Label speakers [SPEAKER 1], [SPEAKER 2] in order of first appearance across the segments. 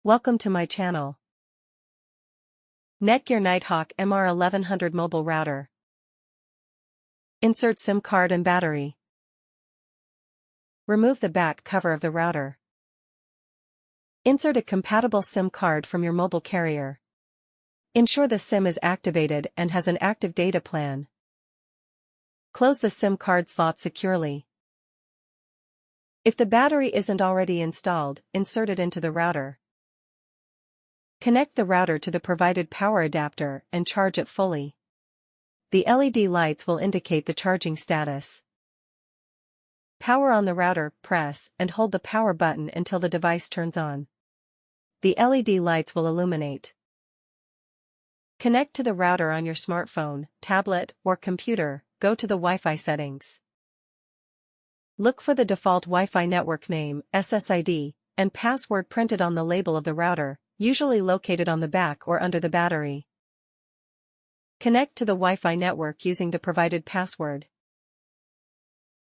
[SPEAKER 1] Welcome to my channel. Netgear Nighthawk MR1100 Mobile Router. Insert SIM card and battery. Remove the back cover of the router. Insert a compatible SIM card from your mobile carrier. Ensure the SIM is activated and has an active data plan. Close the SIM card slot securely. If the battery isn't already installed, insert it into the router. Connect the router to the provided power adapter and charge it fully. The LED lights will indicate the charging status. Power on the router, press and hold the power button until the device turns on. The LED lights will illuminate. Connect to the router on your smartphone, tablet, or computer. Go to the Wi-Fi settings. Look for the default Wi-Fi network name, SSID, and password printed on the label of the router, usually located on the back or under the battery. Connect to the Wi-Fi network using the provided password.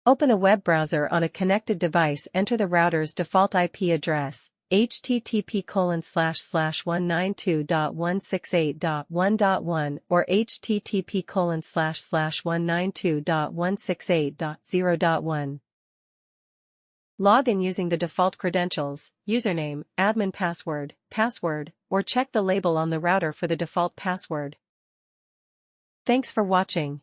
[SPEAKER 1] Open a web browser on a connected device. Enter the router's default IP address, http://192.168.1.1 or http://192.168.0.1. Log in using the default credentials, username, admin password, or check the label on the router for the default password. Thanks for watching.